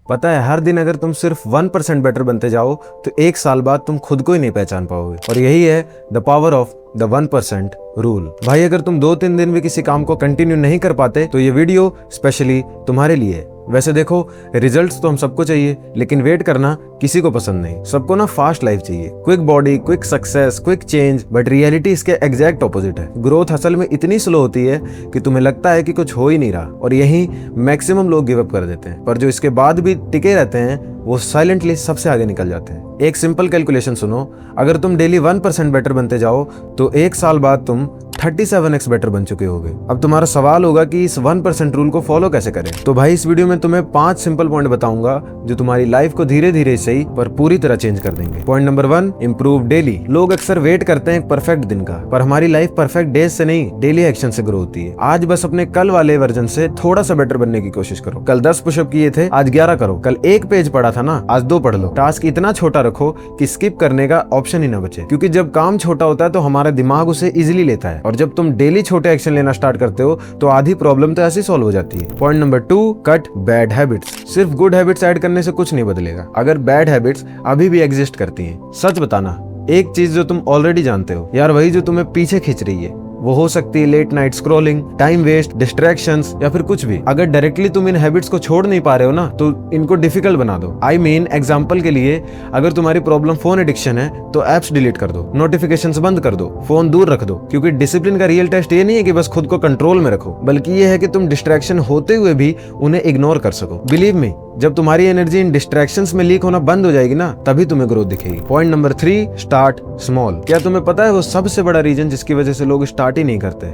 पता है, हर दिन अगर तुम सिर्फ 1% बेटर बनते जाओ तो 1 साल बाद तुम खुद को ही नहीं पहचान पाओगे। और यही है the power of the 1% rule. भाई अगर तुम 2-3 दिन भी किसी काम को कंटिन्यू नहीं कर पाते तो ये वीडियो स्पेशली तुम्हारे लिए है। वैसे देखो, रिजल्ट्स तो हम सबको चाहिए, लेकिन वेट करना किसी को पसंद नहीं। सबको ना फास्ट लाइफ चाहिए, quick body, quick success, quick change. But reality इसके एग्जैक्ट ऑपोजिट है। ग्रोथ असल में इतनी स्लो होती है कि तुम्हें लगता है कि कुछ हो ही नहीं रहा, और यही मैक्सिमम लोग गिव अप कर देते हैं। पर जो इसके बाद भी टिके रहते हैं वो साइलेंटली सबसे आगे निकल जाते हैं। एक सिंपल कैलकुलेशन सुनो, अगर तुम डेली 1% बेटर बनते जाओ तो 1 साल बाद तुम 37x बेटर बन चुके होगे। अब तुम्हारा सवाल होगा कि इस 1% रूल को फॉलो कैसे करें। तो भाई इस वीडियो में तुम्हें 5 सिंपल पॉइंट बताऊंगा जो तुम्हारी लाइफ को धीरे धीरे सही पर पूरी तरह चेंज कर देंगे। Point number 1, improve daily. लोग अक्सर वेट करते हैं एक परफेक्ट दिन का, पर हमारी लाइफ परफेक्ट डेज से नहीं, डेली एक्शन से ग्रो होती है। आज बस अपने कल वाले वर्जन से थोड़ा सा बेटर बनने की कोशिश करो। कल 10 पुशअप किए थे, आज 11 करो। कल 1 पेज पढ़ा था ना, आज 2 पढ़ लो। टास्क इतना छोटा रखो कि स्किप करने का ऑप्शन ही ना बचे, क्योंकि जब काम छोटा होता है तो हमारा दिमाग उसे इजिली लेता है, और जब तुम डेली छोटे एक्शन लेना स्टार्ट करते हो तो आधी प्रॉब्लम तो ऐसे सॉल्व हो जाती है। Point number 2, cut bad habits. सिर्फ गुड हैबिट्स ऐड करने से कुछ नहीं बदलेगा अगर बैड हैबिट्स अभी भी एग्जिस्ट करती हैं। सच बताना, एक चीज जो तुम ऑलरेडी जानते हो यार, वही जो तुम्हें पीछे खींच रही है, वो हो सकती है late night scrolling, time waste, distractions, या फिर कुछ भी। अगर डायरेक्टली तुम इन हैबिट्स को छोड़ नहीं पा रहे हो ना, तो इनको डिफिकल्ट बना दो। आई मीन एग्जांपल के लिए, अगर तुम्हारी प्रॉब्लम फोन एडिक्शन है तो एप्स डिलीट कर दो, नोटिफिकेशंस बंद कर दो, फोन दूर रख दो। क्योंकि डिसिप्लिन का रियल टेस्ट ये नहीं है कि बस खुद को कंट्रोल में रखो, बल्कि ये है कि तुम डिस्ट्रैक्शन होते हुए भी उन्हें इग्नोर कर सको। बिलीव मी, जब तुम्हारी एनर्जी इन डिस्ट्रैक्शंस में लीक होना बंद हो जाएगी ना, तभी तुम्हें ग्रोथ दिखेगी। Point number 3, start small. क्या तुम्हें पता है वो सबसे बड़ा रीजन जिसकी वजह से लोग स्टार्ट ही नहीं करते?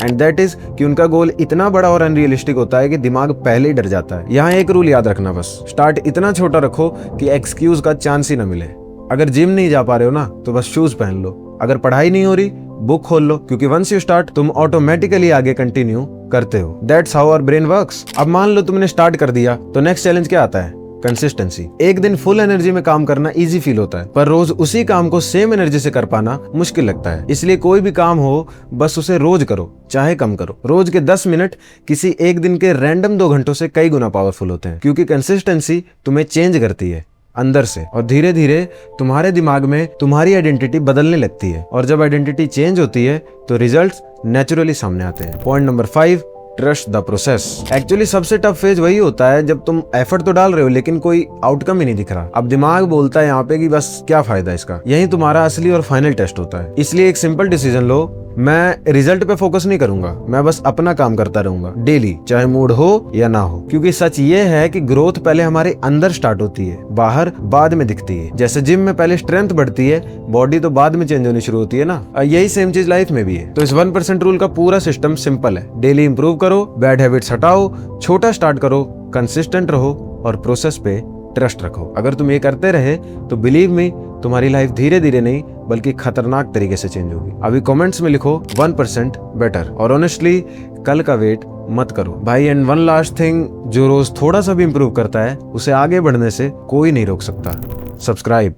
एंड दैट इज कि उनका गोल इतना बड़ा और अनरियलिस्टिक होता है कि दिमाग पहले ही डर जाता है। यहाँ एक रूल याद रखना, बस स्टार्ट इतना छोटा रखो कि एक्सक्यूज का चांस ही ना मिले। अगर जिम नहीं जा पा रहे हो ना, तो बस शूज पहन लो। अगर पढ़ाई नहीं हो रही, बुक खोल लो, क्योंकि वंस यू स्टार्ट तुम ऑटोमेटिकली आगे कंटिन्यू करते हो। That's how our brain works. अब मान लो तुमने स्टार्ट कर दिया, तो नेक्स्ट चैलेंज क्या आता है? कंसिस्टेंसी। एक दिन फुल एनर्जी में काम करना इजी फील होता है, पर रोज उसी काम को सेम एनर्जी से कर पाना मुश्किल लगता है। इसलिए कोई भी काम हो, बस उसे रोज करो, चाहे कम करो। रोज के 10 मिनट किसी एक दिन के रैंडम 2 घंटों से कई गुना पावरफुल होते हैं, क्योंकि कंसिस्टेंसी तुम्हें चेंज करती है अंदर से, और धीरे धीरे तुम्हारे दिमाग में तुम्हारी आइडेंटिटी बदलने लगती है। और जब आइडेंटिटी चेंज होती है तो रिजल्ट्स नेचुरली सामने आते हैं। Point number 5, trust the process. Actually सबसे टफ फेज वही होता है जब तुम एफर्ट तो डाल रहे हो लेकिन कोई आउटकम ही नहीं दिख रहा। अब दिमाग बोलता है यहाँ पे कि बस क्या फायदा इसका। यही तुम्हारा असली और फाइनल टेस्ट होता है। इसलिए एक सिंपल डिसीजन लो, मैं रिजल्ट पे फोकस नहीं करूंगा, मैं बस अपना काम करता रहूंगा डेली, चाहे मूड हो या ना हो। क्योंकि सच ये है कि ग्रोथ पहले हमारे अंदर स्टार्ट होती है, बाहर बाद में दिखती है। जैसे जिम में पहले स्ट्रेंथ बढ़ती है, बॉडी तो बाद में चेंज होनी शुरू होती है ना, यही सेम चीज लाइफ में भी है। तो इस 1% रूल का पूरा सिस्टम सिंपल है। डेली इंप्रूव करो, बैड हैबिट्स हटाओ, छोटा स्टार्ट करो, कंसिस्टेंट रहो और प्रोसेस पे ट्रस्ट रखो। अगर तुम ये करते रहे तो बिलीव मी, तुम्हारी लाइफ धीरे धीरे नहीं बल्कि खतरनाक तरीके से चेंज होगी। अभी कमेंट्स में लिखो 1% बेटर, और ऑनेस्टली कल का वेट मत करो भाई। एंड वन लास्ट थिंग, जो रोज थोड़ा सा भी इंप्रूव करता है उसे आगे बढ़ने से कोई नहीं रोक सकता। सब्सक्राइब।